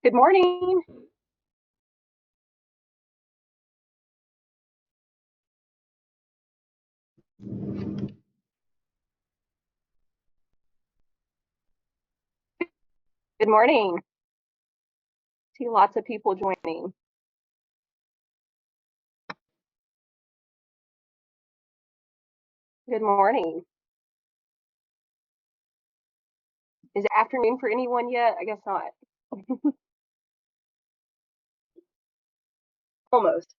Good morning. Good morning. See lots of people joining. Good morning. Is it afternoon for anyone yet? I guess not. Almost.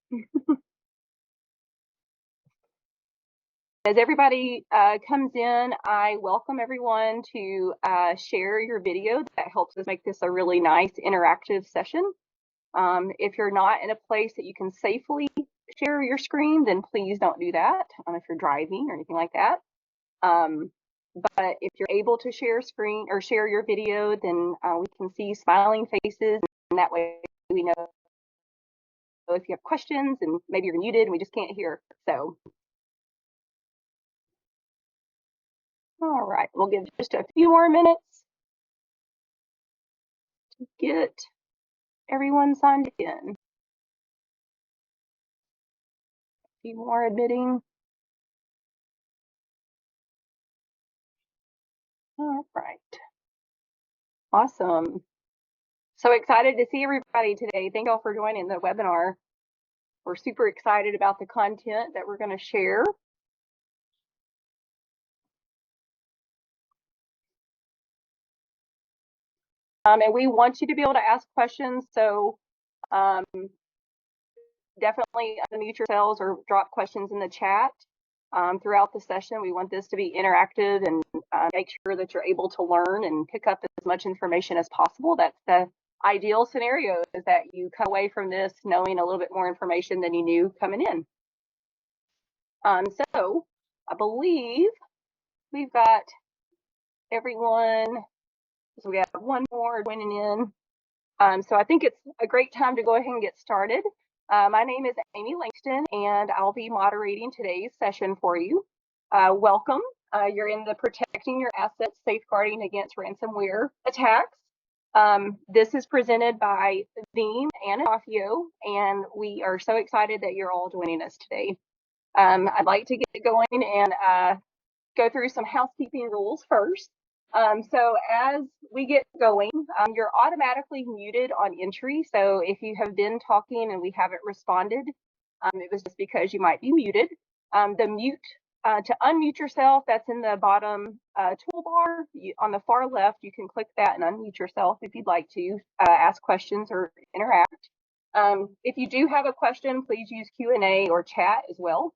As everybody comes in, I welcome everyone to share your video. That helps us make this a really nice interactive session. If you're not in a place that you can safely share your screen, then please don't do that if you're driving or anything like that. But if you're able to share screen or share your video, then we can see smiling faces, and that way we know if you have questions, and maybe you're muted and we just can't hear. So, all right, we'll give just a few more minutes to get everyone signed in. A few more admitting. All right. Awesome. So excited to see everybody today. Thank y'all for joining the webinar. We're super excited about the content that we're going to share. And we want you to be able to ask questions. So definitely unmute yourselves or drop questions in the chat throughout the session. We want this to be interactive and make sure that you're able to learn and pick up as much information as possible. That's the ideal scenario, is that you come away from this knowing a little bit more information than you knew coming in. So I believe we've got everyone. So we have one more joining in. So I think it's a great time to go ahead and get started. My name is Amy Langston, and I'll be moderating today's session for you. Welcome. You're in the Protecting Your Assets, Safeguarding Against Ransomware Attacks. This is presented by Veeam and Adafio, and we are so excited that you're all joining us today. I'd like to get going and go through some housekeeping rules first. So as we get going, you're automatically muted on entry. So if you have been talking and we haven't responded, it was just because you might be muted. The mute to unmute yourself, that's in the bottom toolbar. On the far left, you can click that and unmute yourself if you'd like to ask questions or interact. If you do have a question, please use Q&A or chat as well.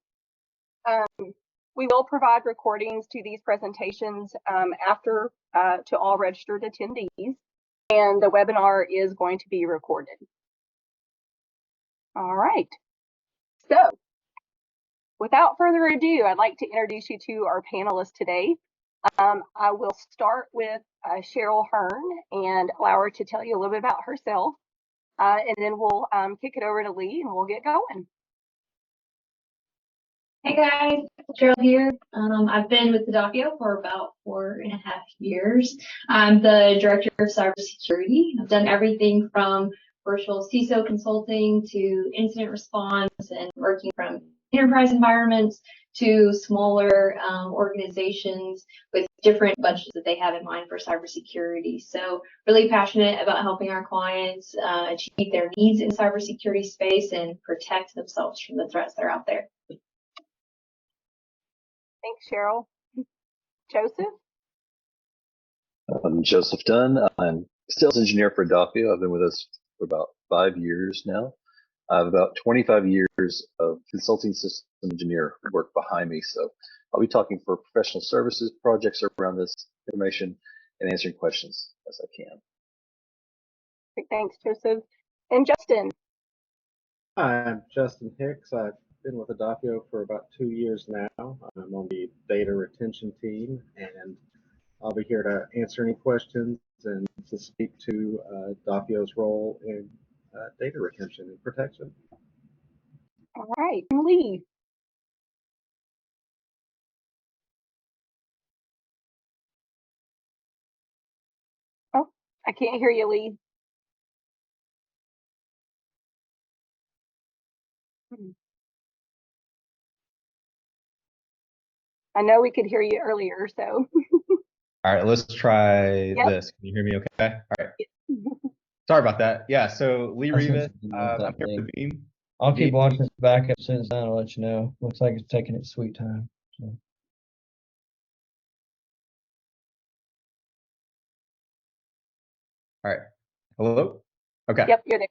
We will provide recordings to these presentations after to all registered attendees, and the webinar is going to be recorded. All right. So without further ado, I'd like to introduce you to our panelists today. I will start with Cheryl Hearn and allow her to tell you a little bit about herself, and then we'll kick it over to Lee and we'll get going. Hey guys, Cheryl here. I've been with Adafio for about 4.5 years. I'm the Director of Cybersecurity. I've done everything from virtual CISO consulting to incident response and working from enterprise environments to smaller organizations with different budgets that they have in mind for cybersecurity. So really passionate about helping our clients achieve their needs in cybersecurity space and protect themselves from the threats that are out there. Thanks, Cheryl. Joseph? I'm Joseph Dunn. I'm sales engineer for Adafio. I've been with us for about 5 years now. I have about 25 years of consulting system engineer work behind me. So I'll be talking for professional services projects around this information and answering questions as I can. Thanks, Joseph. And Justin? Hi, I'm Justin Hicks. I've been with Adafio for about 2 years now. I'm on the data retention team, and I'll be here to answer any questions and to speak to Adafio's role in data retention and protection. All right, Lee. Oh, I can't hear you, Lee. I know we could hear you earlier, so. All right, let's try Yep. this. Can you hear me okay? All right. Sorry about that. Yeah, so Lee Rivas, I'm here with Veeam. I'll keep watching this backup since then. I'll let you know. Looks like it's taking its sweet time. So. All right. Hello? Okay. Yep, you're there.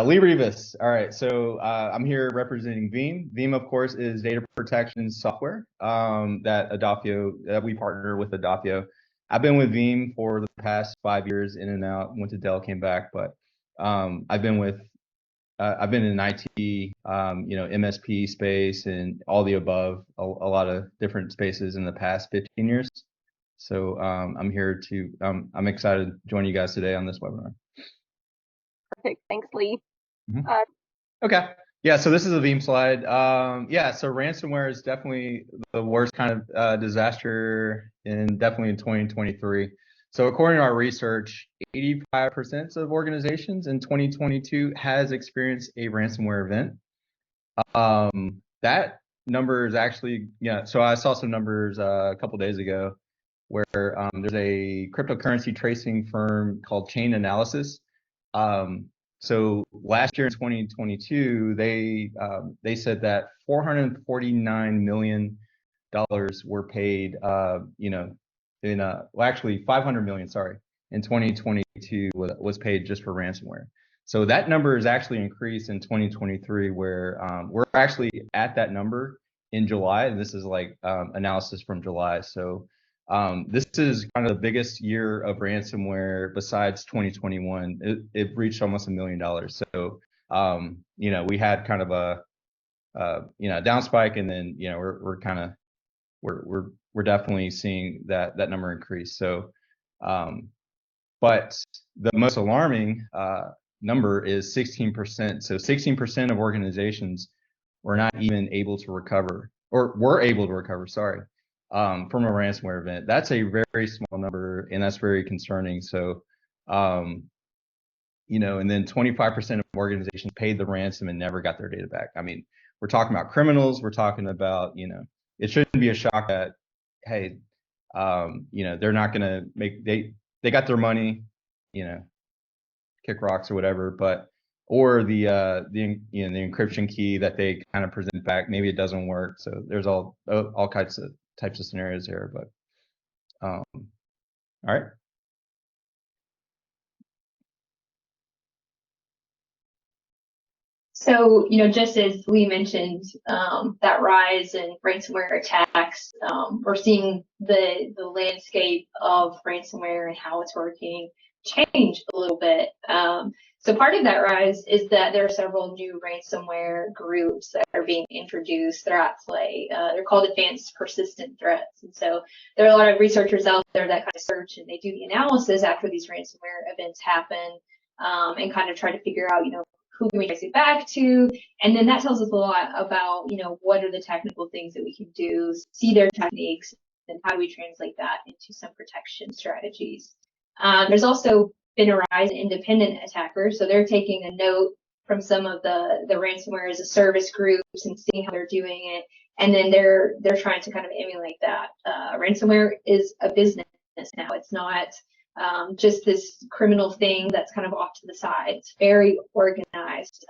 Lee Rivas. All right, so I'm here representing Veeam. Veeam, of course, is data protection software that we partner with Adapio. I've been with Veeam for the past 5 years, in and out. Went to Dell, came back, but I've been in IT, MSP space and all the above, a lot of different spaces in the past 15 years. So I'm here to, I'm excited to join you guys today on this webinar. Perfect. Thanks, Lee. Mm-hmm. Okay. Yeah, so this is a Veeam slide. Yeah, so ransomware is definitely the worst kind of disaster definitely in 2023. So according to our research, 85% of organizations in 2022 has experienced a ransomware event. That number is actually, so I saw some numbers a couple days ago where there's a cryptocurrency tracing firm called Chain Analysis. So last year in 2022, they said that $449 million were paid, actually 500 million, sorry, in 2022 was paid just for ransomware. So that number is actually increased in 2023, where we're actually at that number in July, and this is like analysis from July. So this is kind of the biggest year of ransomware besides 2021. It reached almost $1 million. So we had kind of a down spike, and then we're definitely seeing that number increase. So, but the most alarming number is 16%. So 16% of organizations were not even able to recover, or were able to recover, sorry, from a ransomware event. That's a very small number, and that's very concerning. So, and then 25% of organizations paid the ransom and never got their data back. I mean, we're talking about criminals. We're talking about, it shouldn't be a shock that, hey, they're not going to they got their money, kick rocks or whatever, or the encryption key that they kind of present back, maybe it doesn't work. So there's all types of scenarios there, but all right. So, just as Lee mentioned, that rise in ransomware attacks, we're seeing the landscape of ransomware and how it's working change a little bit. So part of that rise is that there are several new ransomware groups that are being introduced. They're at play. They're called advanced persistent threats. And so there are a lot of researchers out there that kind of search and they do the analysis after these ransomware events happen, and kind of try to figure out, who can we trace it back to? And then that tells us a lot about, what are the technical things that we can do, see their techniques, and how do we translate that into some protection strategies. There's also been a rise in independent attackers. So they're taking a note from some of the ransomware as a service groups and seeing how they're doing it. And then they're trying to kind of emulate that. Ransomware is a business now. It's not just this criminal thing that's kind of off to the side. It's very organized.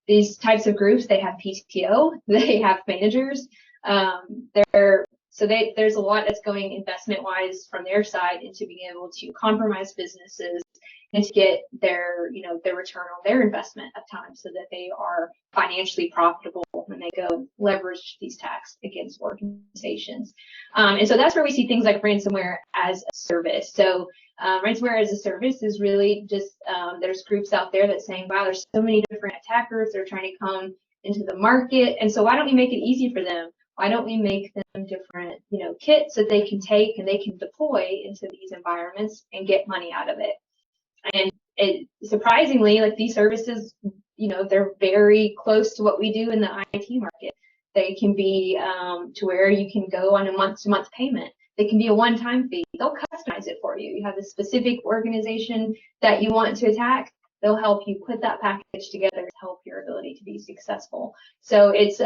These types of groups, they have PTO, they have managers. There's a lot that's going investment-wise from their side into being able to compromise businesses and to get their return on their investment of time so that they are financially profitable when they go leverage these attacks against organizations. And so that's where we see things like ransomware as a service. So ransomware as a service is really just, there's groups out there that saying, wow, there's so many different attackers. They're trying to come into the market. And so why don't we make it easy for them? Why don't we make them different, kits that they can take and they can deploy into these environments and get money out of it? And surprisingly, like these services, they're very close to what we do in the IT market. They can be to where you can go on a month-to-month payment. They can be a one-time fee. They'll customize it for you. You have a specific organization that you want to attack. They'll help you put that package together to help your ability to be successful. So it's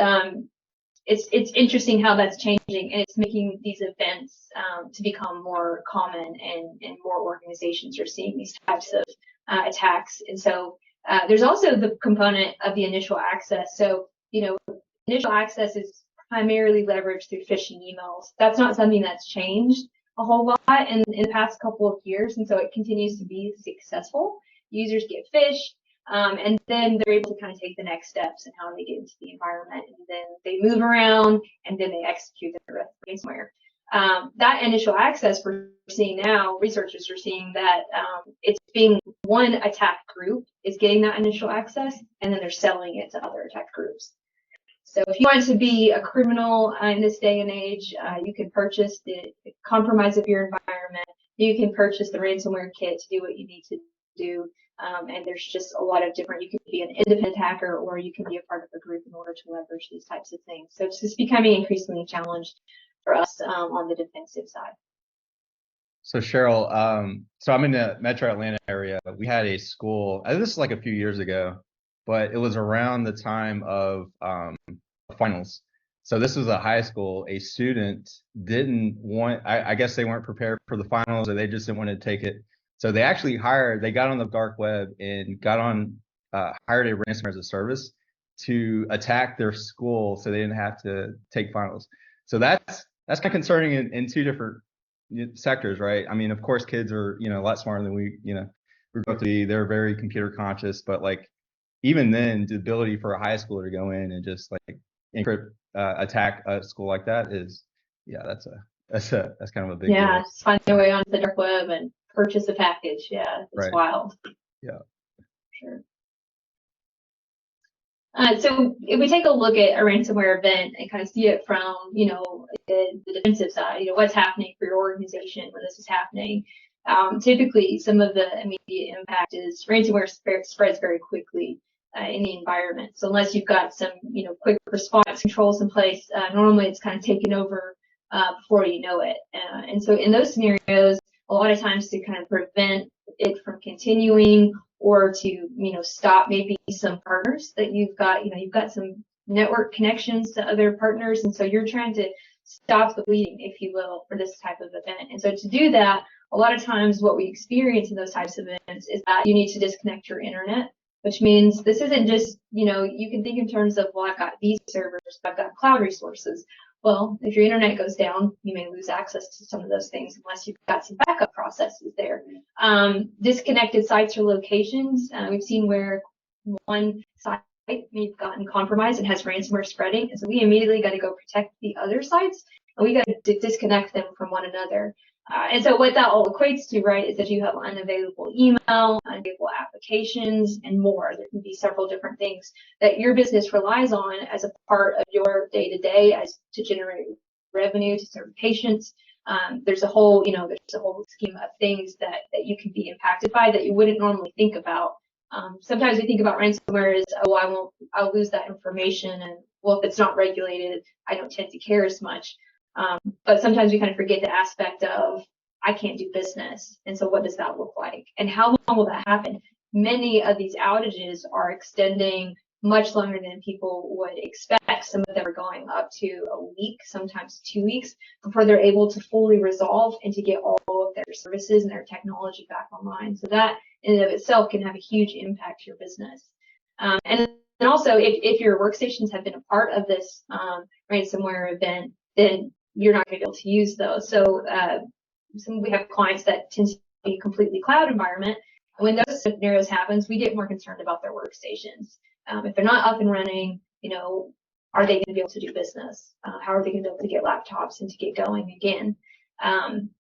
it's interesting how that's changing, and it's making these events to become more common, and more organizations are seeing these types of attacks. And so there's also the component of the initial access. So, initial access is primarily leveraged through phishing emails. That's not something that's changed a whole lot in the past couple of years, and so it continues to be successful. Users get phished, and then they're able to kind of take the next steps in how they get into the environment, and then they move around, and then they execute the ransomware. That initial access we're seeing now, researchers are seeing that it's being one attack group is getting that initial access, and then they're selling it to other attack groups. So if you want to be a criminal in this day and age, you can purchase the compromise of your environment. You can purchase the ransomware kit to do what you need to do. And there's just a lot of different, you can be an independent hacker, or you can be a part of a group in order to leverage these types of things. So it's just becoming increasingly challenged for us on the defensive side. So Cheryl, so I'm in the Metro Atlanta area. We had a school, this is like a few years ago, but it was around the time of finals. So this was a high school. A student didn't want, I guess they weren't prepared for the finals, or they just didn't want to take it. So they actually they got on the dark web and hired a ransomware as a service to attack their school so they didn't have to take finals. So that's kind of concerning in two different sectors, right? I mean, of course, kids are, a lot smarter than we grew up to be. They're very computer conscious, but like, even then, the ability for a high schooler to go in and just like encrypt, attack a school like that is, that's kind of a big deal. Yeah, just find their way onto the dark web and purchase a package. Yeah, it's Right. wild. Yeah. Sure. So if we take a look at a ransomware event and kind of see it from, the defensive side, what's happening for your organization when this is happening, typically some of the immediate impact is ransomware spreads very quickly in the environment. So unless you've got some, quick response controls in place, normally it's kind of taken over before you know it. And so in those scenarios, a lot of times to kind of prevent it from continuing, or to, stop maybe some partners that you've got some network connections to other partners. And so you're trying to stop the bleeding, if you will, for this type of event. And so to do that, a lot of times what we experience in those types of events is that you need to disconnect your internet, which means this isn't just, you can think in terms of, well, I've got these servers, I've got cloud resources. Well, if your internet goes down, you may lose access to some of those things unless you've got some backup processes there. Disconnected sites or locations. We've seen where one site may have gotten compromised and has ransomware spreading, and so we immediately got to go protect the other sites, and we got to disconnect them from one another. And so what that all equates to, right, is that you have unavailable email, unavailable applications, and more. There can be several different things that your business relies on as a part of your day-to-day as to generate revenue, to serve patients. There's a whole scheme of things that you can be impacted by that you wouldn't normally think about. Sometimes we think about ransomware as, I'll lose that information, and well, if it's not regulated, I don't tend to care as much. But sometimes we kind of forget the aspect of, I can't do business. And so what does that look like? And how long will that happen? Many of these outages are extending much longer than people would expect. Some of them are going up to a week, sometimes 2 weeks, before they're able to fully resolve and to get all of their services and their technology back online. So that in and of itself can have a huge impact to your business. And also, if your workstations have been a part of this ransomware event, then you're not going to be able to use those. So we have clients that tend to be a completely cloud environment. And when those scenarios happens, we get more concerned about their workstations. If they're not up and running, are they going to be able to do business? How are they going to be able to get laptops and to get going again?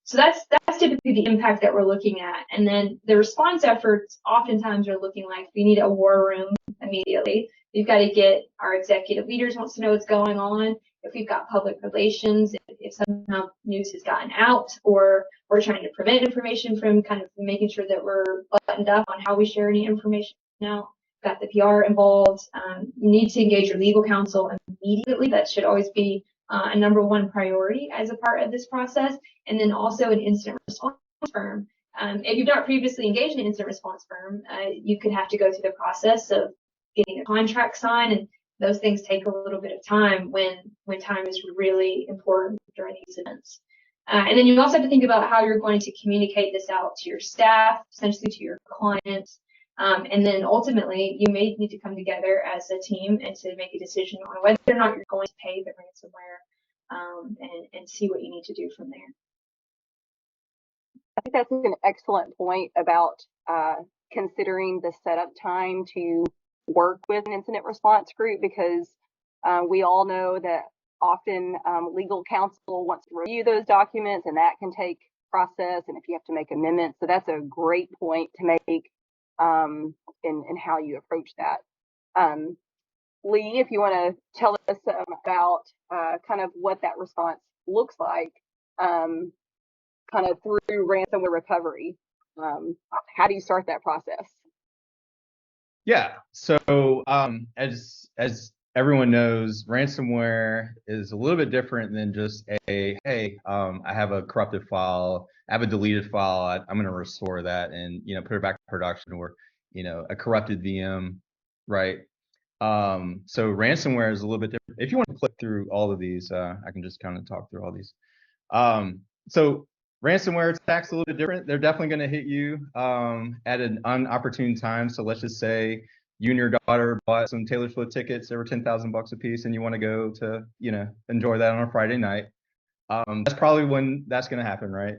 So that's typically the impact that we're looking at. And then the response efforts oftentimes are looking like we need a war room immediately. We've got to get our executive leaders wants to know what's going on. If we've got public relations, if somehow news has gotten out, or we're trying to prevent information from kind of making sure that we're buttoned up on how we share any information out. Got the PR involved. You need to engage your legal counsel immediately. That should always be a number one priority as a part of this process. And then also an incident response firm. If you've not previously engaged an incident response firm, you could have to go through the process of getting a contract signed, and those things take a little bit of time when time is really important during these events. And then you also have to think about how you're going to communicate this out to your staff, essentially to your clients. And then ultimately, you may need to come together as a team and to make a decision on whether or not you're going to pay the ransomware, and see what you need to do from there. I think that's an excellent point about considering the setup time to work with an incident response group, because we all know that often legal counsel wants to review those documents, and that can take process, and if you have to make amendments. So that's a great point to make in how you approach that. Lee, if you want to tell us about kind of what that response looks like, kind of through ransomware recovery. How do you start that process? Yeah. So as everyone knows, ransomware is a little bit different than just a, hey, I have a corrupted file, I have a deleted file, I'm going to restore that and put it back to production, or a corrupted VM, right? So ransomware is a little bit different. If you want to click through all of these, I can just kind of talk through all these. So ransomware attacks a little bit different. They're definitely going to hit you at an unopportune time. So let's just say you and your daughter bought some Taylor Swift tickets. They were $10,000 a piece, and you want to go to enjoy that on a Friday night. That's probably when that's going to happen, right?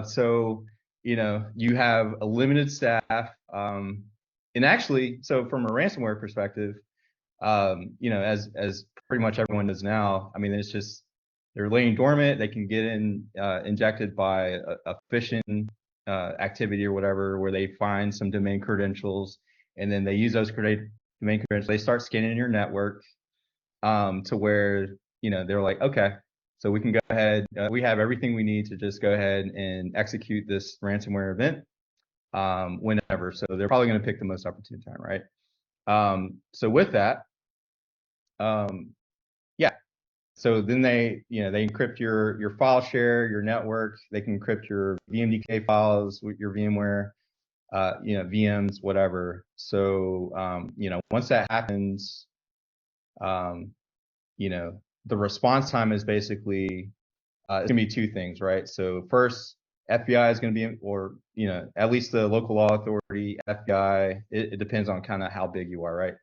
So you have a limited staff, and actually, so from a ransomware perspective, as pretty much everyone does now, I mean, it's just they're laying dormant. They can get injected by a phishing activity or whatever, where they find some domain credentials, and then they use those domain credentials. They start scanning your network to where they're like, okay, so we can go ahead. We have everything we need to just go ahead and execute this ransomware event whenever. So they're probably going to pick the most opportune time, right? So with that, yeah. So then they encrypt your file share, your network. They can encrypt your VMDK files with your VMware, VMs, whatever. So once that happens, the response time is basically it's gonna be two things, right? So first, FBI is gonna be, or at least the local law authority, FBI. It depends on kind of how big you are, right?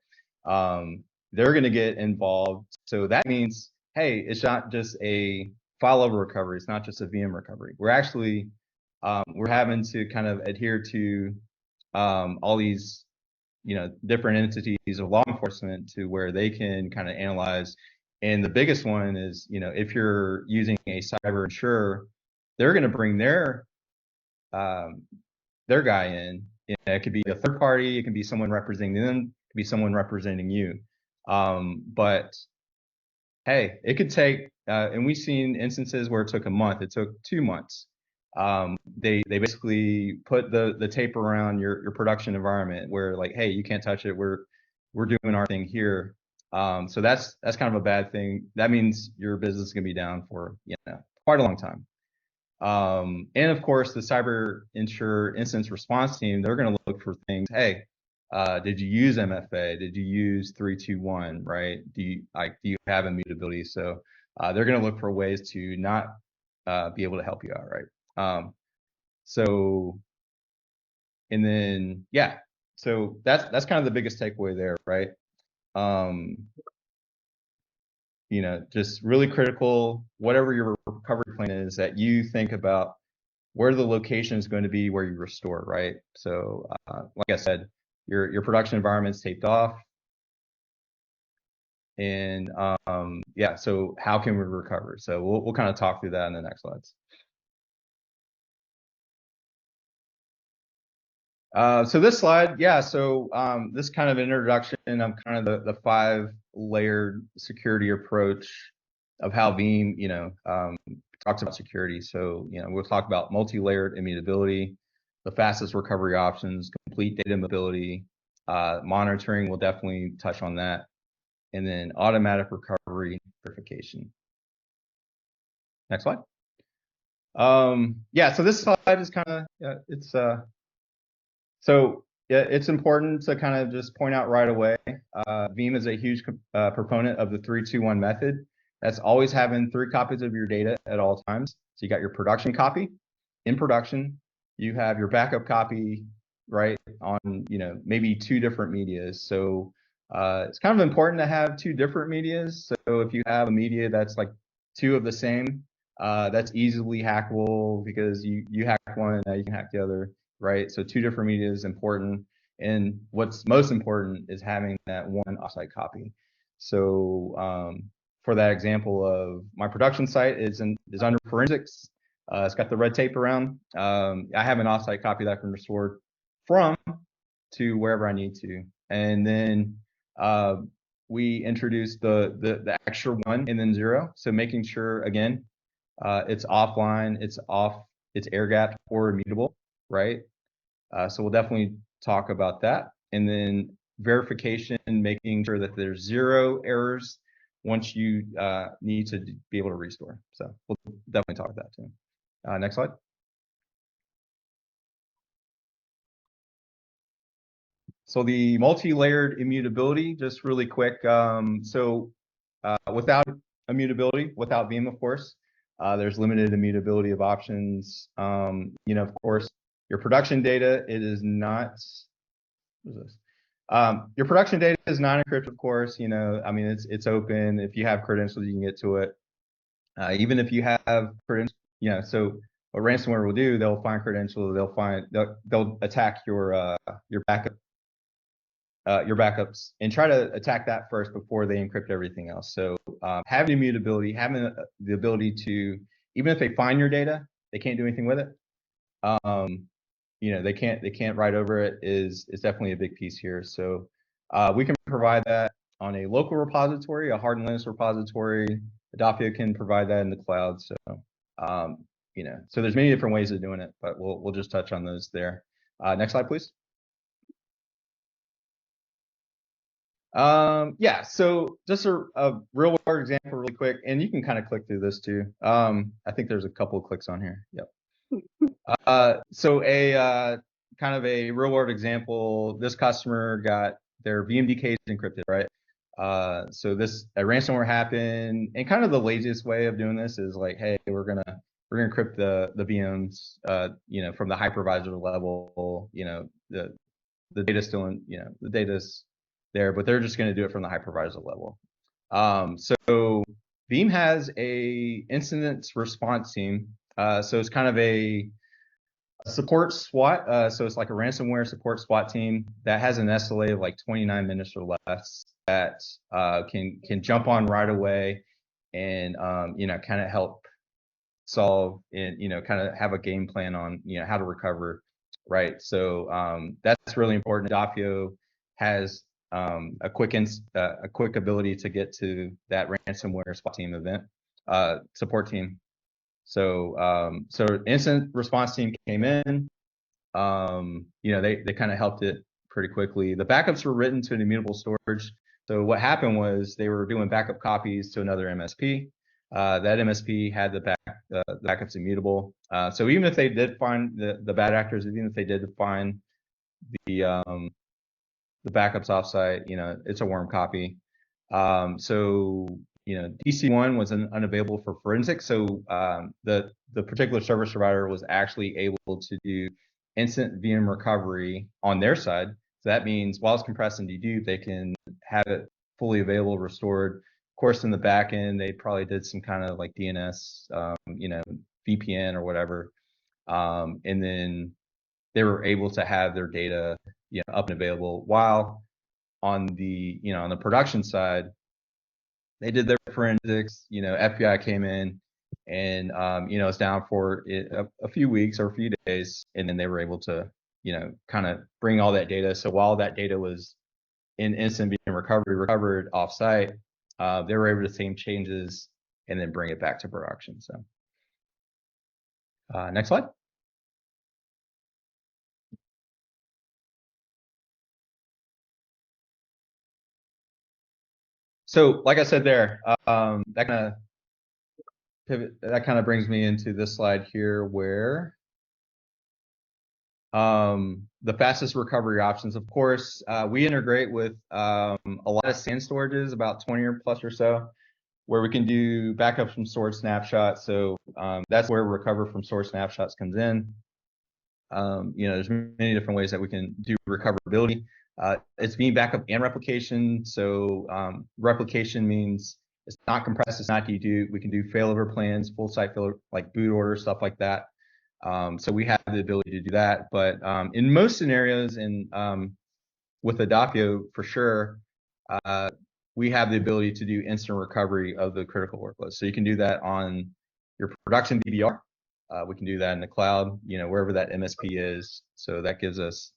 They're gonna get involved. So that means, hey, it's not just a file over recovery. It's not just a VM recovery. We're actually we're having to kind of adhere to all these different entities of law enforcement to where they can kind of analyze. And the biggest one is, if you're using a cyber insurer, they're going to bring their guy in. It could be a third party, it can be someone representing them, it could be someone representing you. But hey, it could take, and we've seen instances where it took a month, it took 2 months. They basically put the tape around your production environment, where like, hey, you can't touch it. We're doing our thing here. So that's kind of a bad thing. That means your business is gonna be down for quite a long time. And of course, the cyber insurer incident response team, they're gonna look for things. Hey, did you use MFA? Did you use 321? Right? Do you have immutability? So they're gonna look for ways to not be able to help you out, right? So, and then, yeah, so that's kind of the biggest takeaway there, right? Just really critical, whatever your recovery plan is, that you think about where the location is going to be where you restore, right? So, like I said, your production environment's taped off. And yeah, so how can we recover? So we'll kind of talk through that in the next slides. So this slide, yeah, so this kind of introduction of kind of the 5-layered security approach of how Veeam, talks about security. So, we'll talk about multi-layered immutability, the fastest recovery options, complete data mobility, monitoring, we'll definitely touch on that, and then automatic recovery verification. Next slide. Yeah, so this slide is kind of, it's, so Yeah, it's important to kind of just point out right away. Veeam is a huge proponent of the 3-2-1 method. That's always having 3 copies of your data at all times. So you got your production copy in production. You have your backup copy, right, on maybe 2 different medias. So it's kind of important to have 2 different medias. So if you have a media that's like 2 of the same, that's easily hackable because you hack one, now you can hack the other, right? So 2 different media is important. And what's most important is having that one offsite copy. So for that example of my production site is under forensics. It's got the red tape around. I have an offsite copy that I can restore from to wherever I need to. And then we introduced the extra 1 and then 0. So making sure, again, it's offline, it's off, it's air gapped or immutable, right? So we'll definitely talk about that. And then verification, making sure that there's 0 errors once you need to be able to restore. So we'll definitely talk about that too. Next slide. So the multi-layered immutability, just really quick. Without immutability, without Veeam, of course, there's limited immutability of options. Of course, your production data, it is not, what is this? Your production data is not encrypted, of course. I mean, it's open. If you have credentials, you can get to it. Even if you have credentials, so what ransomware will do, they'll find credentials, they'll attack your backups and try to attack that first before they encrypt everything else. So having immutability, having the ability to, even if they find your data, they can't do anything with it. They can't write over it is definitely a big piece here. So we can provide that on a local repository, a hard Linux repository. Adafio can provide that in the cloud. So so there's many different ways of doing it, but we'll just touch on those there. Next slide, please. Yeah, so just a real world example really quick, and you can kind of click through this too. I think there's a couple of clicks on here. Yep. So a kind of a real world example, this customer got their VMDKs encrypted, right? So a ransomware happened, and kind of the laziest way of doing this is like, hey, we're gonna encrypt the VMs, from the hypervisor level. The data's still in, the data's there, but they're just going to do it from the hypervisor level. So Veeam has a incident response team. So it's kind of a support SWAT. So it's like a ransomware support SWAT team that has an SLA of like 29 minutes or less that can jump on right away and kind of help solve and kind of have a game plan on how to recover, right? So that's really important. Adafio has a quick ability to get to that ransomware SWAT team event support team. So incident response team came in. They kind of helped it pretty quickly. The backups were written to an immutable storage. So what happened was they were doing backup copies to another MSP. That MSP had the backups immutable. So even if they did find the bad actors, even if they did find the backups offsite, it's a worm copy. So DC1 was unavailable for forensics. So the particular service provider was actually able to do instant VM recovery on their side. So that means while it's compressed and dedupe, they can have it fully available, restored. Of course, in the back end, they probably did some kind of like DNS, VPN or whatever. And then they were able to have their data up and available, while on the on the production side, they did their forensics. FBI came in and it's down for a few weeks or a few days, and then they were able to kind of bring all that data. So while that data was in instant VM recovered offsite, they were able to same changes and then bring it back to production. So next slide. So like I said there, that kind of brings me into this slide here where the fastest recovery options, of course, we integrate with a lot of SAN storages, about 20 or plus or so, where we can do backups from stored snapshots. So that's where recover from stored snapshots comes in. There's many different ways that we can do recoverability. It's Veeam backup and replication. So replication means it's not compressed, it's not dedupe. We can do failover plans, full site failover, like boot order, stuff like that. So we have the ability to do that. But in most scenarios, and with Adapio for sure, we have the ability to do instant recovery of the critical workloads. So you can do that on your production DVR. We can do that in the cloud, wherever that MSP is. So that gives us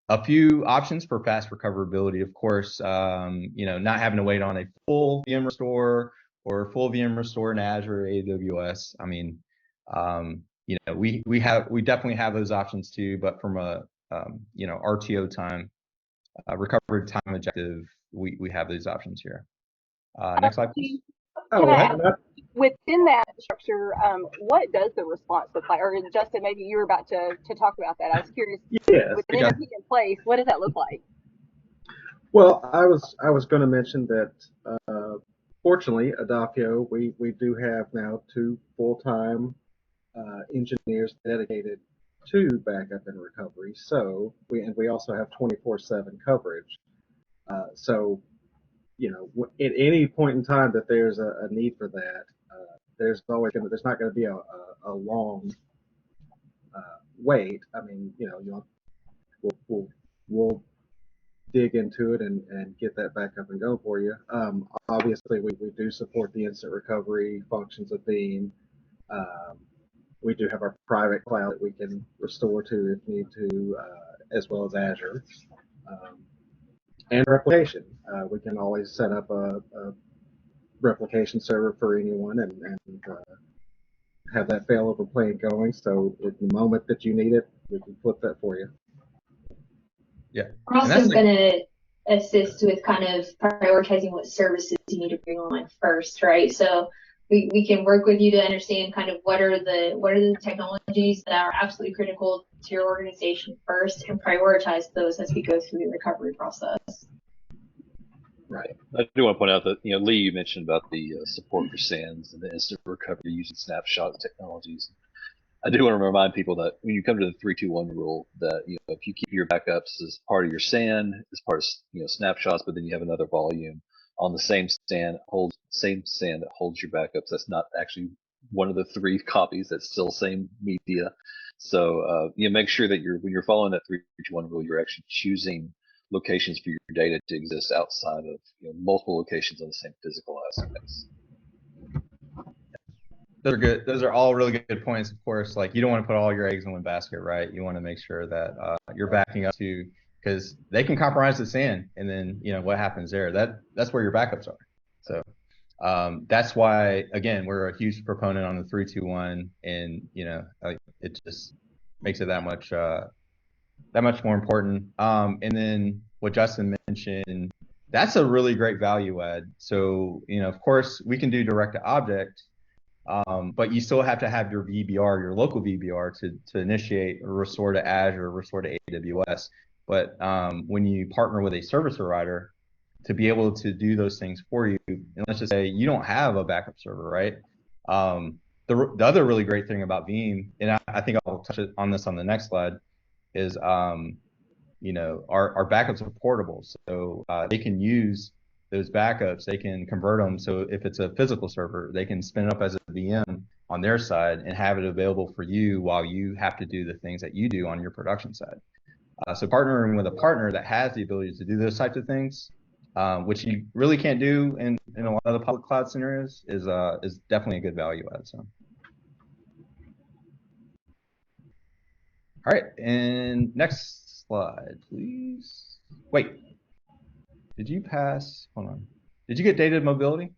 a few options for fast recoverability. Of course, not having to wait on a full VM restore or full VM restore in Azure or AWS. I mean, we definitely have those options too, but from a RTO time, recovery time objective, we have these options here. Next slide, please. Can I ask, within that structure, what does the response look like? Or Justin, maybe you were about to talk about that. I was curious. Yes. With an MSP in place, what does that look like? Well, I was going to mention that fortunately, Adapio, we do have now 2 full-time engineers dedicated to backup and recovery. So we also have 24/7 coverage. So at any point in time that there's a need for that, there's not going to be a long wait. I mean, we'll dig into it and get that back up and go for you. Obviously, we do support the instant recovery functions of Veeam. We do have our private cloud that we can restore to if need to, as well as Azure. And replication. We can always set up a replication server for anyone and have that failover plan going. So at the moment that you need it, we can flip that for you. Yeah. We're also going to assist with kind of prioritizing what services you need to bring on first, right? So we can work with you to understand kind of what are the technologies that are absolutely critical to your organization first, and prioritize those as we go through the recovery process. Right. I do want to point out that, Lee, you mentioned about the support for SANs and the instant recovery using snapshot technologies. I do want to remind people that when you come to the 3-2-1 rule, that if you keep your backups as part of your SAN, as part of snapshots, but then you have another volume on the same SAN that holds your backups, that's not actually one of the 3 copies. That's still same media. So make sure that when you're following that 3-2-1 rule, you're actually choosing locations for your data to exist outside of multiple locations on the same physical assets. Those are good. Those are all really good points. Of course, like you don't want to put all your eggs in one basket, right? You want to make sure that you're backing up to, because they can compromise the SAN, and then what happens there. That's where your backups are. So that's why, again, we're a huge proponent on the 3-2-1, and it just makes it that much more important. And then what Justin mentioned, that's a really great value add. So of course, we can do direct to object. But you still have to have your VBR, your local VBR, to initiate or restore to Azure, or restore to AWS. But when you partner with a service provider to be able to do those things for you, and let's just say you don't have a backup server, right? The other really great thing about Veeam, and I think I'll touch on this on the next slide, is our backups are portable, so they can use those backups, they can convert them. So if it's a physical server, they can spin it up as a VM on their side and have it available for you while you have to do the things that you do on your production side. So partnering with a partner that has the ability to do those types of things, which you really can't do in a lot of the public cloud scenarios, is definitely a good value add. So. All right, and next slide, please. Wait. Did you pass? Hold on. Did you get data mobility?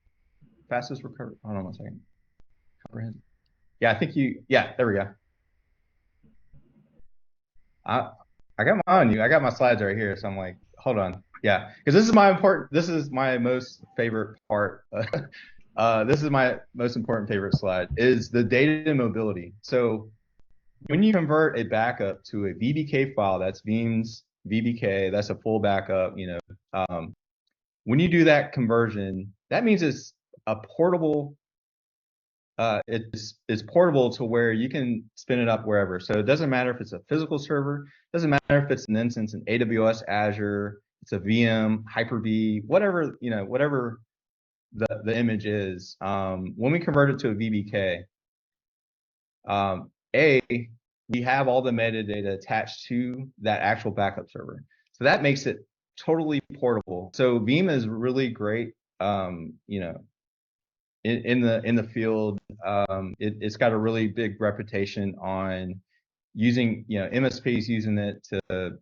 Fastest recovery. Hold on 1 second. Comprehensive. Yeah, I think you. Yeah, there we go. I got my on you. I got my slides right here, so I'm like, hold on. Yeah, because this is my most favorite part. This is my most important favorite slide, is the data mobility. So when you convert a backup to a VBK file, that's Veeam's VBK, that's a full backup, when you do that conversion, that means it's a portable, it's portable to where you can spin it up wherever. So it doesn't matter if it's a physical server, doesn't matter if it's an instance in AWS, Azure, it's a VM, Hyper-V, whatever, whatever the image is. When we convert it to a VBK, we have all the metadata attached to that actual backup server. So that makes it totally portable. So Veeam is really great, in the field. It's got a really big reputation on using, MSPs using it to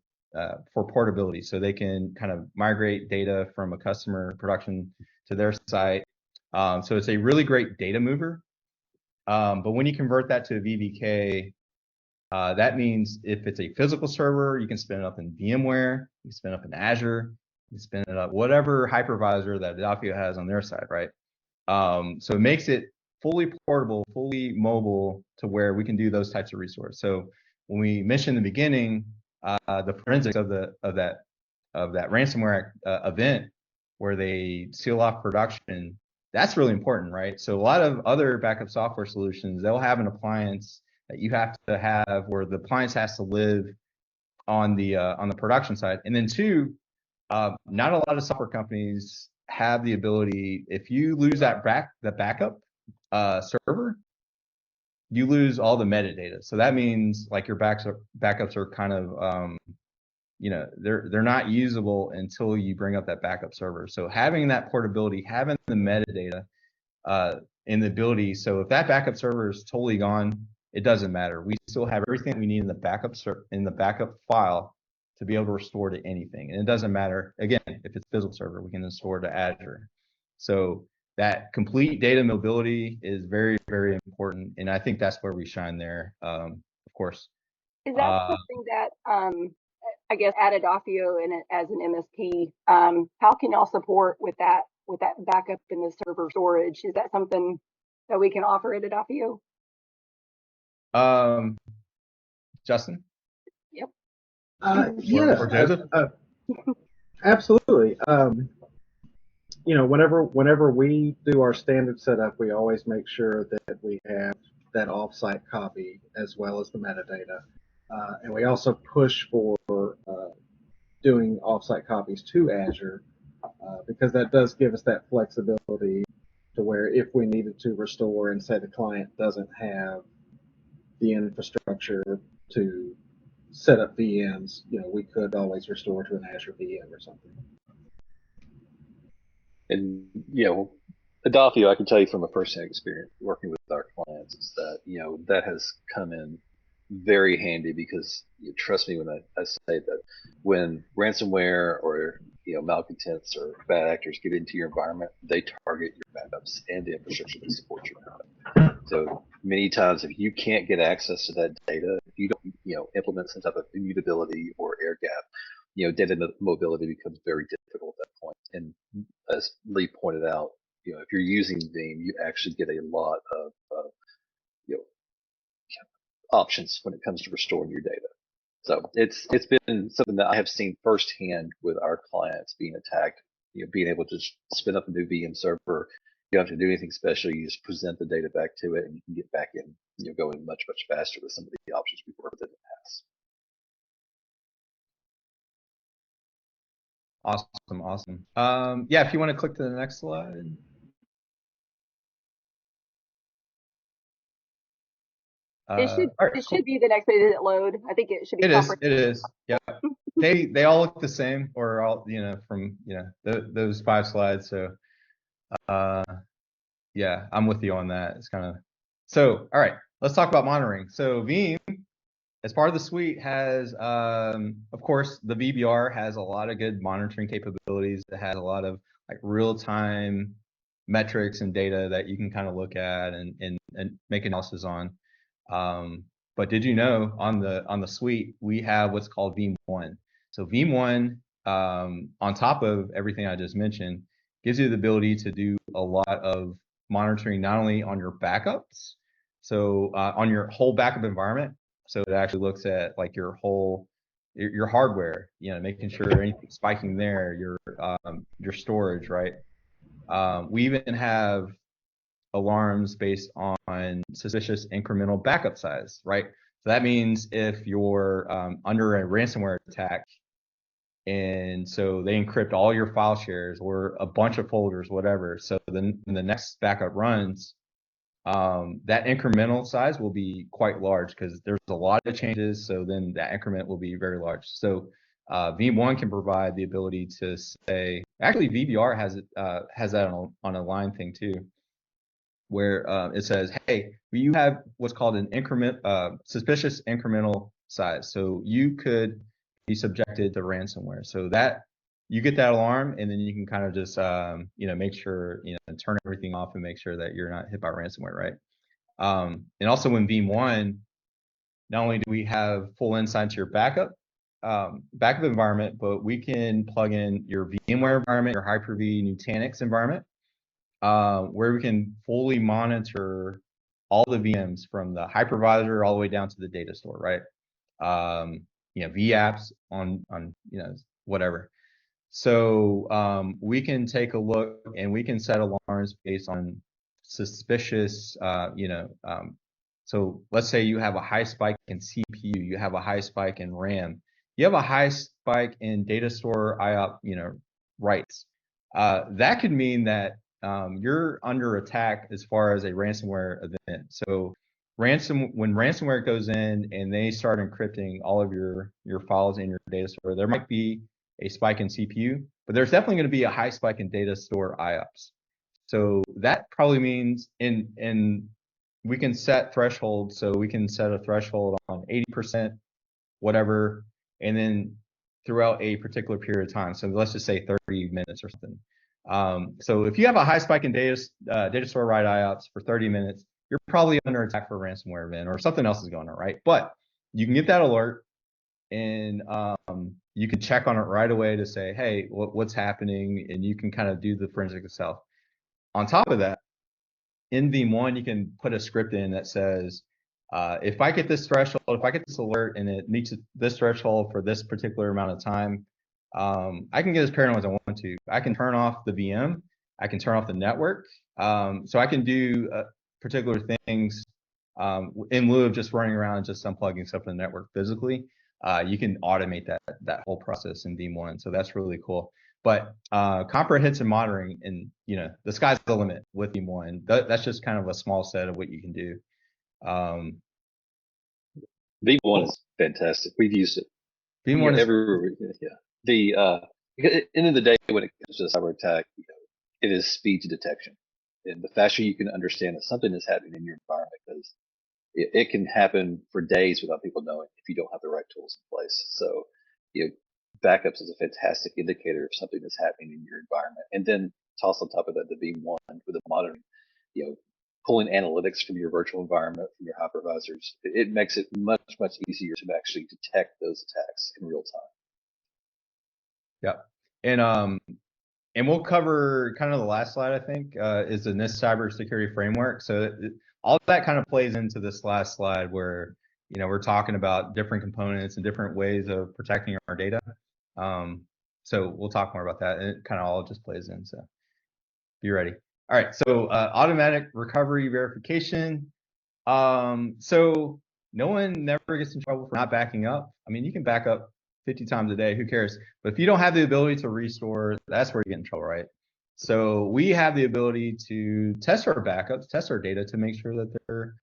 for portability, so they can kind of migrate data from a customer production to their site. So it's a really great data mover. But when you convert that to a VBK, that means if it's a physical server, you can spin it up in VMware, you can spin it up in Azure, you can spin it up whatever hypervisor that Adafio has on their side, right? So it makes it fully portable, fully mobile to where we can do those types of resources. So when we mentioned in the beginning, the forensics of that ransomware event where they seal off production, that's really important, right? So a lot of other backup software solutions, they'll have an appliance that you have to have where the appliance has to live on the production side. And then two, not a lot of software companies have the ability, if you lose the backup server, you lose all the metadata. So that means like your backups are kind of, they're not usable until you bring up that backup server. So having that portability, having the metadata, and the ability, so if that backup server is totally gone, it doesn't matter. We still have everything we need in the backup file to be able to restore to anything. And it doesn't matter, again, if it's physical server, we can restore to Azure. So that complete data mobility is very, very important. And I think that's where we shine there, of course. Is that something that, I guess, at Adafio and as an MSP, how can y'all support with that backup in the server storage? Is that something that we can offer at Adafio? Justin? Yep. Yeah. Or Joseph? Absolutely. Whenever we do our standard setup, we always make sure that we have that offsite copy as well as the metadata. And we also push for doing offsite copies to Azure because that does give us that flexibility to where if we needed to restore and say the client doesn't have the infrastructure to set up VMs, we could always restore to an Azure VM or something. And, Adafio, I can tell you from a first-hand experience working with our clients is that, that has come in very handy because trust me when I say that when ransomware or, malcontents or bad actors get into your environment, they target your backups and the infrastructure that supports your backup. So many times if you can't get access to that data, if you don't, implement some type of immutability or air gap, data mobility becomes very difficult at that point. And as Lee pointed out, if you're using Veeam, you actually get a lot of options when it comes to restoring your data. So it's been something that I have seen firsthand with our clients being attacked. Being able to spin up a new VM server, you don't have to do anything special. You just present the data back to it, and you can get back in. Going much faster with some of the options we've worked with in the past. Awesome. Yeah, if you want to click to the next slide. It should be the next page. Did it load? I think it should be. It is. Yeah. They all look the same, or all from those 5 slides. So yeah, I'm with you on that. It's kind of so. All right, let's talk about monitoring. So Veeam, as part of the suite, has of course the VBR has a lot of good monitoring capabilities. It has a lot of like real-time metrics and data that you can kind of look at and make analysis on. But did you know on the suite we have what's called Veeam 1. So Veeam 1, on top of everything I just mentioned, gives you the ability to do a lot of monitoring, not only on your backups, so on your whole backup environment. So it actually looks at like your whole your hardware, making sure anything's spiking there, your storage, right? We even have alarms based on suspicious incremental backup size, right? So that means if you're under a ransomware attack, and so they encrypt all your file shares or a bunch of folders, whatever. So then when the next backup runs, that incremental size will be quite large because there's a lot of changes. So then that increment will be very large. So Veeam One can provide the ability to say, actually VBR has that on a line thing too, where it says, hey, you have what's called an suspicious incremental size. So you could be subjected to ransomware. So that you get that alarm, and then you can kind of just make sure turn everything off and make sure that you're not hit by ransomware, right? And also in Veeam One, not only do we have full insight to your backup environment, but we can plug in your VMware environment, your Hyper-V Nutanix environment, where we can fully monitor all the VMs from the hypervisor all the way down to the data store, right? VApps on whatever. So we can take a look and we can set alarms based on suspicious, so let's say you have a high spike in CPU, you have a high spike in RAM, you have a high spike in data store IOP, writes. That could mean that you're under attack as far as a ransomware event. So when ransomware goes in and they start encrypting all of your files in your data store, there might be a spike in CPU, but there's definitely going to be a high spike in data store IOPS. So that probably means we can set thresholds. So we can set a threshold on 80%, whatever, and then throughout a particular period of time. So let's just say 30 minutes or something. So if you have a high spike in data store write IOPS for 30 minutes, you're probably under attack for a ransomware event or something else is going on, right? But you can get that alert, and you can check on it right away to say, hey, what's happening? And you can kind of do the forensic yourself. On top of that, in Veeam One, you can put a script in that says, if I get this threshold, if I get this alert and it meets this threshold for this particular amount of time, I can get as paranoid as I want to. I can turn off the VM. I can turn off the network. So I can do particular things in lieu of just running around and just unplugging stuff from the network physically. You can automate that whole process in Veeam One. So that's really cool. But comprehensive monitoring, and the sky's the limit with Veeam One. That's just kind of a small set of what you can do. Veeam One is fantastic. We've used it. Veeam One is everywhere. Yeah. At the end of the day, when it comes to a cyber attack, it is speed to detection, and the faster you can understand that something is happening in your environment, because it can happen for days without people knowing if you don't have the right tools in place. So, backups is a fantastic indicator of something that's happening in your environment. And then toss on top of that the Veeam One with the monitoring, pulling analytics from your virtual environment, from your hypervisors. It makes it much, much easier to actually detect those attacks in real time. Yeah. And we'll cover kind of the last slide, I think, is the NIST cybersecurity framework. So all that kind of plays into this last slide where, we're talking about different components and different ways of protecting our data. So we'll talk more about that, and it kind of all just plays in. So be ready. All right. So automatic recovery verification. So no one never gets in trouble for not backing up. I mean, you can back up 50 times a day, who cares? But if you don't have the ability to restore, that's where you get in trouble, right? So we have the ability to test our backups, test our data to make sure that they're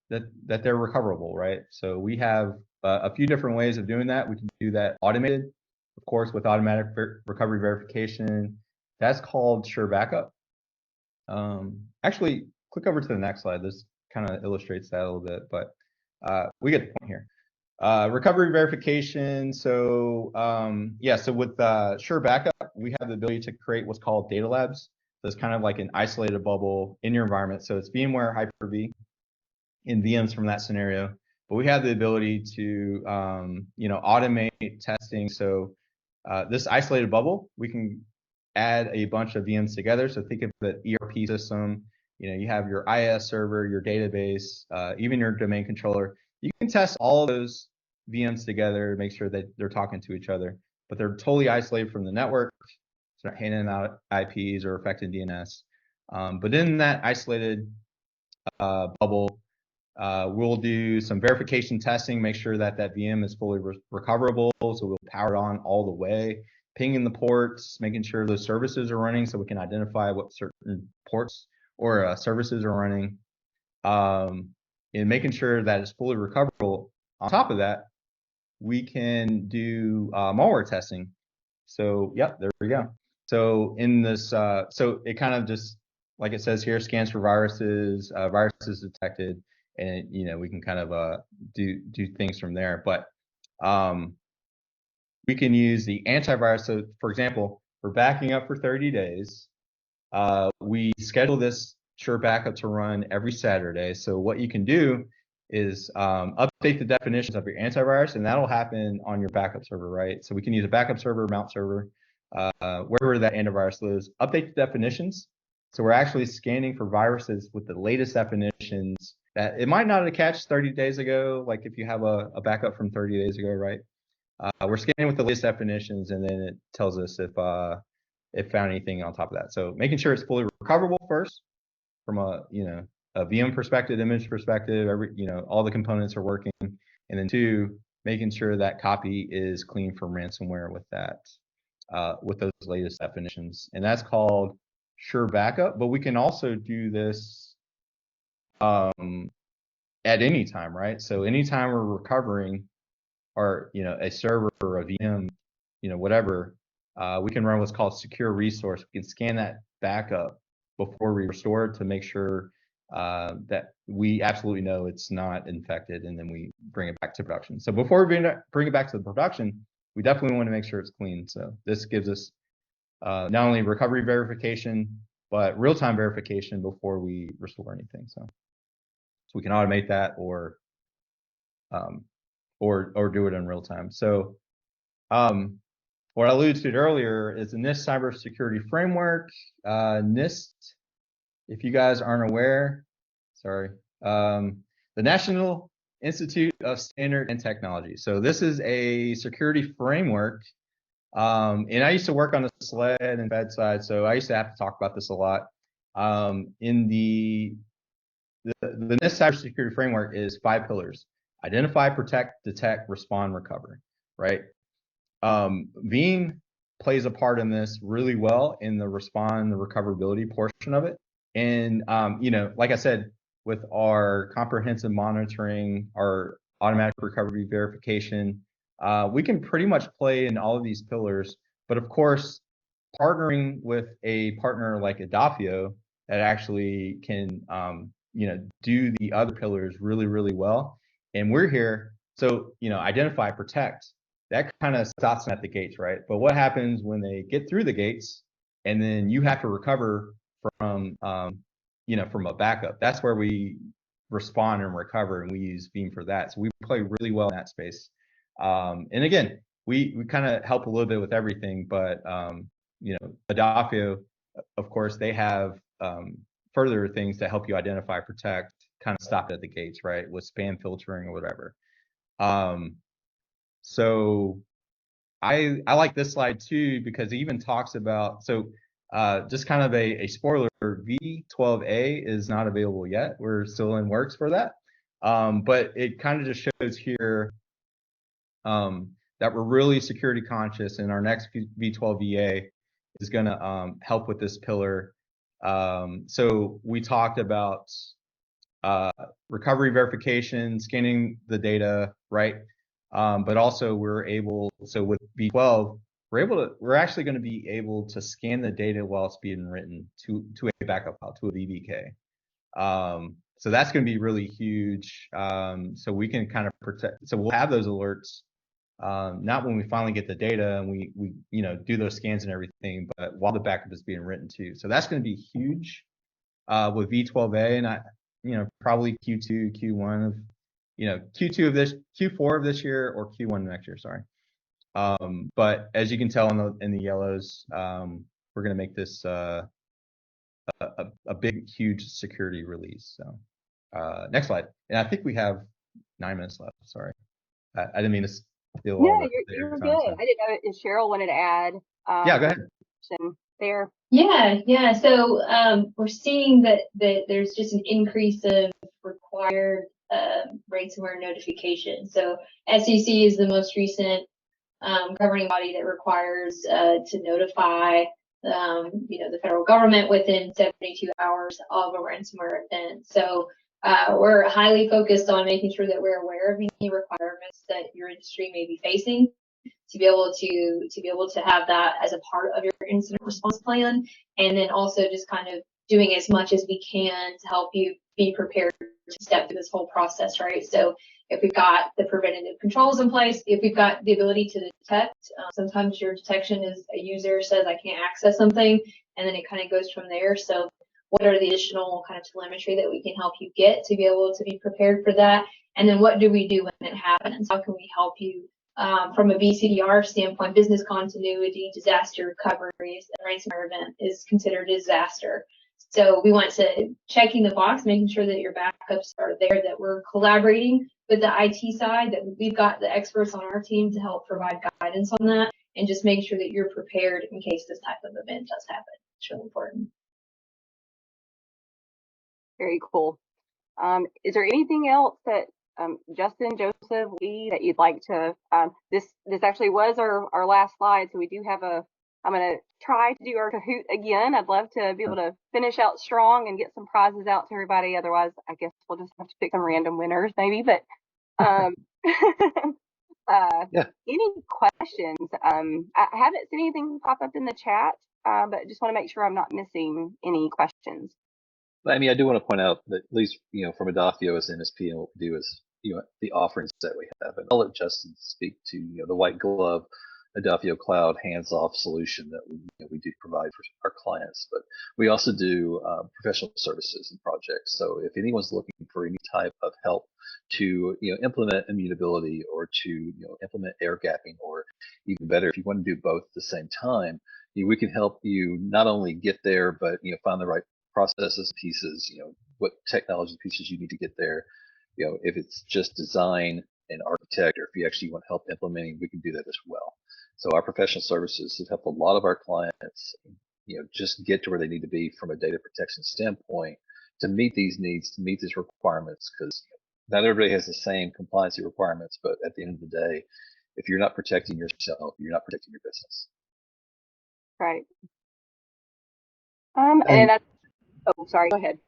that they're recoverable, right? So we have a few different ways of doing that. We can do that automated, of course, with automatic recovery verification. That's called Sure Backup. Actually, click over to the next slide. This kind of illustrates that a little bit, but we get the point here. Recovery verification. So so with Sure Backup, we have the ability to create what's called data labs. So it's kind of like an isolated bubble in your environment. So it's VMware Hyper-V in VMs from that scenario. But we have the ability to automate testing. So this isolated bubble, we can add a bunch of VMs together. So think of the ERP system. You have your IS server, your database, even your domain controller. You can test all of those VMs together to make sure that they're talking to each other, but they're totally isolated from the network. So not handing out IPs or affecting DNS. But in that isolated bubble, we'll do some verification testing, make sure that that VM is fully recoverable. So we'll power it on all the way, pinging the ports, making sure those services are running so we can identify what certain ports or services are running, and making sure that it's fully recoverable. On top of that, we can do malware testing. So, yep, there we go. So in this, so it kind of just, like it says here, scans for viruses, viruses detected, and we can kind of do things from there. But we can use the antivirus. So, for example, we're backing up for 30 days. We schedule this Sure Backup to run every Saturday. So what you can do is update the definitions of your antivirus, and that'll happen on your backup server, right? So we can use a backup server, mount server, wherever that antivirus lives. Update the definitions. So we're actually scanning for viruses with the latest definitions that it might not have catched 30 days ago, like if you have a backup from 30 days ago, right? We're scanning with the latest definitions, and then it tells us if it found anything on top of that. So making sure it's fully recoverable first, from a VM perspective, image perspective, all the components are working, and then 2, making sure that copy is clean from ransomware with that, with those latest definitions, and that's called Sure Backup. But we can also do this at any time, right? So anytime we're recovering, or a server or a VM, whatever, we can run what's called secure resource. We can scan that backup before we restore it to make sure that we absolutely know it's not infected, and then we bring it back to production. So before we bring it back to the production, we definitely want to make sure it's clean. So this gives us not only recovery verification, but real-time verification before we restore anything. So we can automate that or do it in real time. So what I alluded to earlier is the NIST cybersecurity framework. NIST, if you guys aren't aware, sorry, the National Institute of Standard and Technology. So this is a security framework. And I used to work on the SLED and bedside, so I used to have to talk about this a lot. In the NIST cybersecurity framework is 5 pillars: identify, protect, detect, respond, recover, right? Veeam plays a part in this really well in the respond, the recoverability portion of it. And, like I said, with our comprehensive monitoring, our automatic recovery verification, we can pretty much play in all of these pillars. But of course, partnering with a partner like Adafio that actually can, do the other pillars really, really well. And we're here. So, identify, protect, that kind of stops them at the gates, right? But what happens when they get through the gates and then you have to recover from, from a backup? That's where we respond and recover, and we use Veeam for that. So we play really well in that space. And again, we kind of help a little bit with everything, but Adafio, of course, they have further things to help you identify, protect, kind of stop it at the gates, right? With spam filtering or whatever. So I like this slide too, because it even talks about, so just kind of a spoiler, V12A is not available yet. We're still in works for that. But it kind of just shows here that we're really security conscious, and our next V12 VA is going to help with this pillar. So we talked about recovery verification, scanning the data, right? But also we're able, so with V12, we're actually going to be able to scan the data while it's being written to a backup file, to a VBK. So that's going to be really huge. So we can kind of protect, so we'll have those alerts, not when we finally get the data and we do those scans and everything, but while the backup is being written too. So that's going to be huge with V12A, and probably Q2, Q1 of, Q2 of this, Q4 of this year, or Q1 next year, sorry. But as you can tell in the yellows, we're going to make this a big, huge security release. So next slide. And I think we have 9 minutes left. Sorry. I didn't mean to steal No, all the you're time. good. So. I didn't know if Cheryl wanted to add. Yeah, go ahead. There. Yeah. So we're seeing that there's just an increase of required ransomware notification. So SEC is the most recent governing body that requires to notify the federal government within 72 hours of a ransomware event. So we're highly focused on making sure that we're aware of any requirements that your industry may be facing to be able to have that as a part of your incident response plan, and then also just kind of doing as much as we can to help you be prepared to step through this whole process, right? So if we've got the preventative controls in place, if we've got the ability to detect, sometimes your detection is a user says I can't access something, and then it kind of goes from there. So what are the additional kind of telemetry that we can help you get to be able to be prepared for that? And then what do we do when it happens? How can we help you from a BCDR standpoint? Business continuity, disaster recovery, a ransomware event is considered a disaster. So we want to checking the box, making sure that your backups are there, that we're collaborating with the IT side, that we've got the experts on our team to help provide guidance on that, and just make sure that you're prepared in case this type of event does happen. It's really important. Very cool. Is there anything else that Justin, Joseph, Lee, that you'd like to? This actually was our last slide, so we do have I'm going to try to do our Kahoot again. I'd love to be able to finish out strong and get some prizes out to everybody. Otherwise, I guess we'll just have to pick some random winners, maybe. But Yeah. any questions? I haven't seen anything pop up in the chat, but just want to make sure I'm not missing any questions. I mean, I do want to point out that at least, from Adafio as MSP, and what we do is, the offerings that we have. And I'll let Justin speak to, the white glove Adafio Cloud hands-off solution that we do provide for our clients. But we also do professional services and projects. So if anyone's looking for any type of help to, implement immutability, or to, implement air gapping, or even better, if you want to do both at the same time, we can help you not only get there, but, find the right processes, pieces, what technology pieces you need to get there. If it's just design and architect, or if you actually want help implementing, we can do that as well. So our professional services have helped a lot of our clients, just get to where they need to be from a data protection standpoint to meet these needs, to meet these requirements, because not everybody has the same compliancy requirements, but at the end of the day, if you're not protecting yourself, you're not protecting your business. Right. And oh, sorry, go ahead.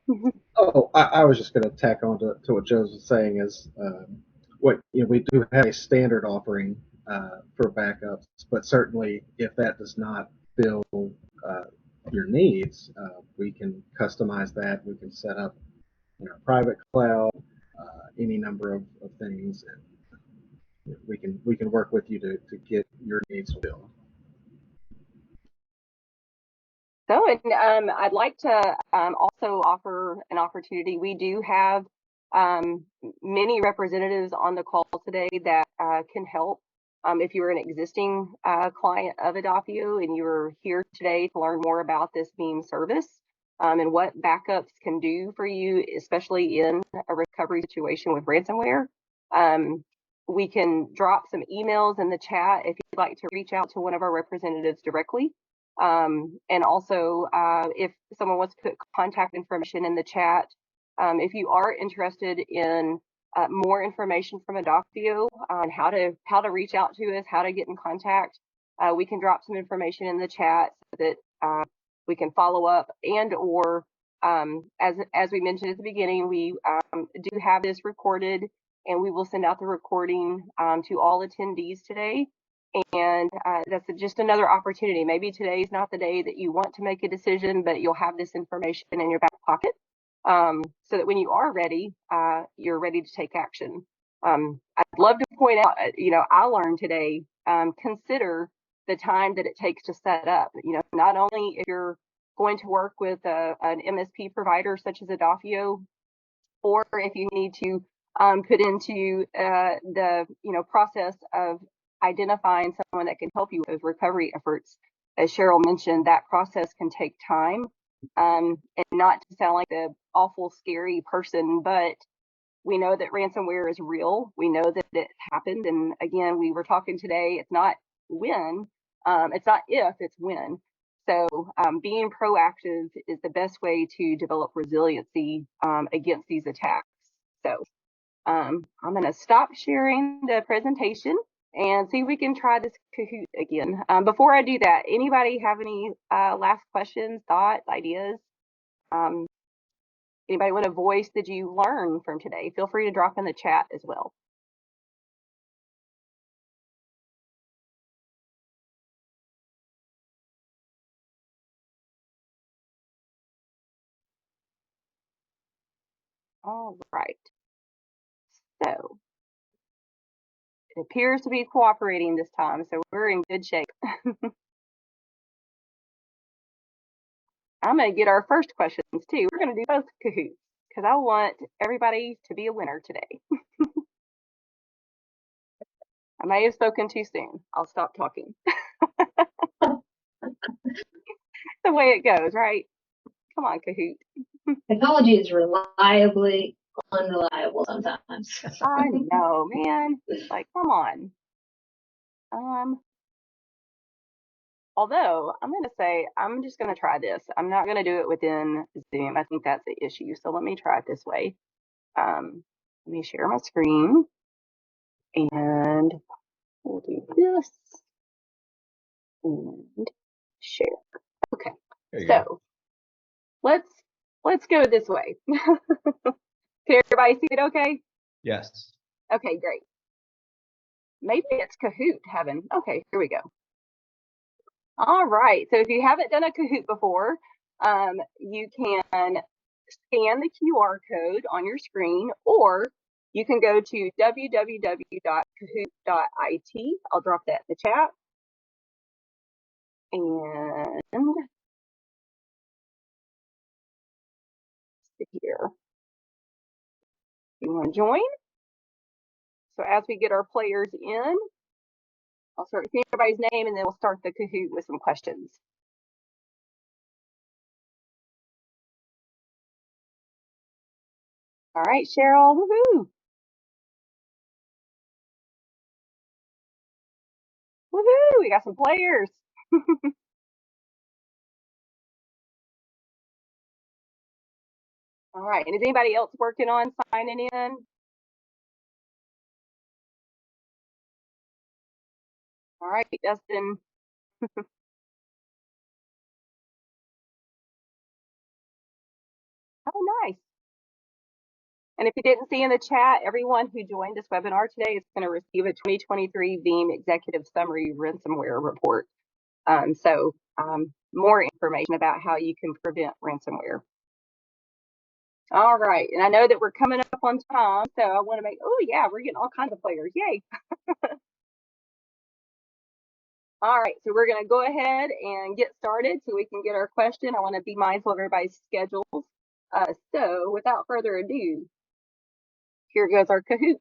I was just going to tack on to what Joe was saying is we do have a standard offering for backups, but certainly if that does not fill your needs, we can customize that. We can set up private cloud, any number of things, and we can work with you to get your needs filled. So, and I'd like to also offer an opportunity. We do have many representatives on the call today that can help. If you're an existing client of Adafio and you're here today to learn more about this Veeam service and what backups can do for you, especially in a recovery situation with ransomware, we can drop some emails in the chat if you'd like to reach out to one of our representatives directly. And also, if someone wants to put contact information in the chat, if you are interested in more information from Adafio on how to reach out to us, how to get in contact, we can drop some information in the chat so that we can follow up. And or as we mentioned at the beginning, we do have this recorded, and we will send out the recording to all attendees today. And that's just another opportunity. Maybe today is not the day that you want to make a decision, but you'll have this information in your back pocket so that when you are ready, you're ready to take action. I'd love to point out, I learned today, consider the time that it takes to set up. Not only if you're going to work with an MSP provider such as Adafio, or if you need to put into the process of identifying someone that can help you with recovery efforts. As Cheryl mentioned, that process can take time, and not to sound like the awful, scary person, but We know that ransomware is real. We know that it happened. And again, we were talking today, it's not when, it's not if, it's when. So being proactive is the best way to develop resiliency against these attacks. So I'm going to stop sharing the presentation and see if we can try this Kahoot again. Before I do that, anybody have any last questions, thoughts, ideas? Anybody want a voice that you learned from today? Feel free to drop in the chat as well. All right. So it appears to be cooperating this time, so we're in good shape. I'm going to get our first questions too. We're going to do both Kahoots because I want everybody to be a winner today. I may have spoken too soon. I'll stop talking. The way it goes, right? Come on, Kahoot. Technology is reliably unreliable sometimes. I know, man. Like, come on. Although I'm going to say, I'm just going to try this. I'm not going to do it within Zoom. I think that's the issue. So let me try it this way. Let me share my screen and we'll do this and share. Okay. So let's go this way. Can everybody see it okay? Yes. Okay, great. Maybe it's Kahoot heaven. Okay, here we go. All right. So if you haven't done a Kahoot before, you can scan the QR code on your screen, or you can go to www.kahoot.it. I'll drop that in the chat. And here, you want to join? So as we get our players in, I'll start seeing everybody's name, and then we'll start the Kahoot with some questions. All right, Cheryl, woohoo! Woohoo! We got some players. All right, and is anybody else working on signing in? All right, Dustin. Oh, nice. And if you didn't see in the chat, everyone who joined this webinar today is going to receive a 2023 Veeam Executive Summary Ransomware Report. More information about how you can prevent ransomware. All right, and I know that we're coming up on time, so I want to make, oh yeah, we're getting all kinds of players, yay. All right, so we're going to go ahead and get started so we can get our question. I want to be mindful of everybody's schedules. So without further ado, here goes our Kahoot.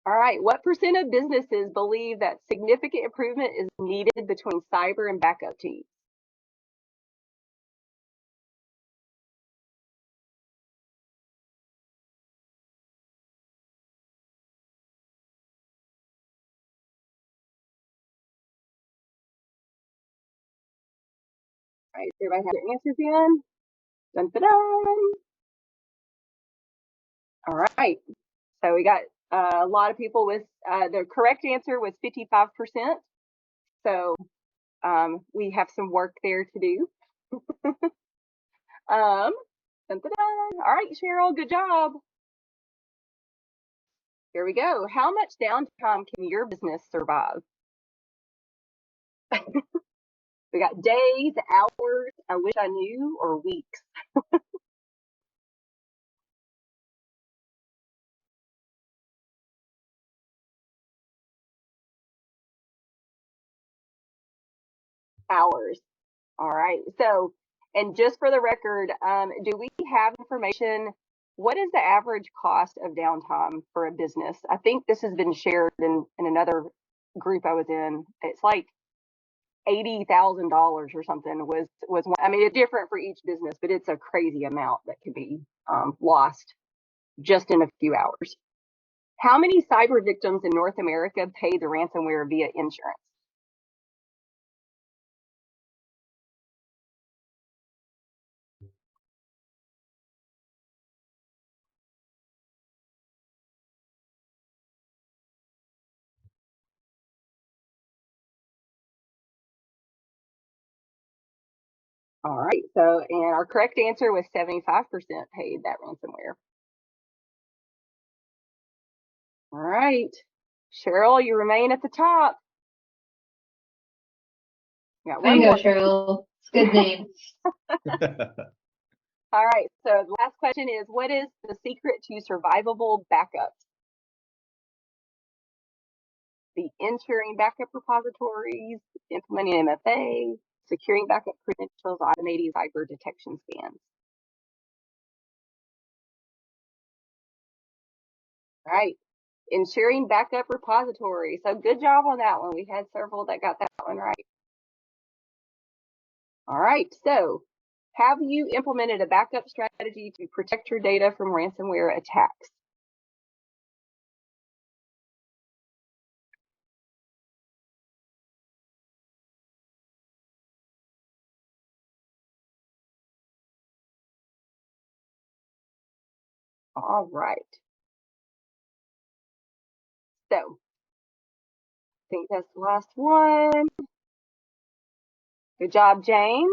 All right, what % of businesses believe that significant improvement is needed between cyber and backup teams? All right, everybody have their answers in? Dun, dun, dun. All right, so we got a lot of people with the correct answer was 55%. So we have some work there to do. Dun, dun, dun. All right, Cheryl, good job. Here we go. How much downtime can your business survive? We got days, hours, I wish I knew, or weeks. Hours. All right. So, and just for the record, do we have information? What is the average cost of downtime for a business? I think this has been shared in another group I was in. It's like $80,000 or something was one. I mean, it's different for each business, but it's a crazy amount that can be lost just in a few hours. How many cyber victims in North America pay the ransomware via insurance? All right, so, and our correct answer was 75% paid that ransomware. All right, Cheryl, you remain at the top. Got Way one to go, more. Cheryl. It's a good name. All right, so the last question is, what is the secret to survivable backups? The ensuring backup repositories, implementing MFA, securing backup credentials, automating cyber detection scans. All right, ensuring backup repository. So good job on that one. We had several that got that one right. All right, so have you implemented a backup strategy to protect your data from ransomware attacks? All right. So I think that's the last one. Good job, James.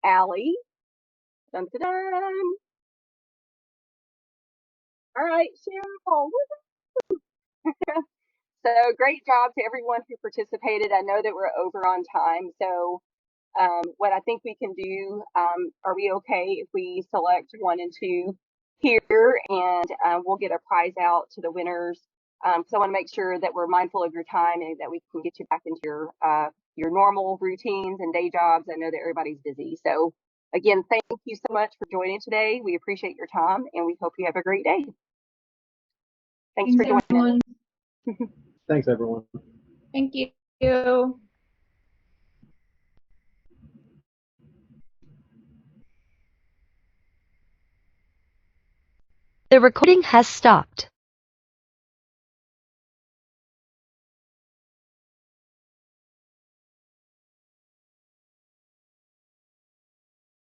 Allie. Dun, dun, dun. All right, Cheryl. So great job to everyone who participated. I know that we're over on time. So what I think we can do, are we okay if we select 1 and 2 here, and we'll get a prize out to the winners. So I want to make sure that we're mindful of your time and that we can get you back into your normal routines and day jobs. I know that everybody's busy. So again, thank you so much for joining today. We appreciate your time, and we hope you have a great day. Thanks for joining everyone. Thanks, everyone. Thank you. The recording has stopped.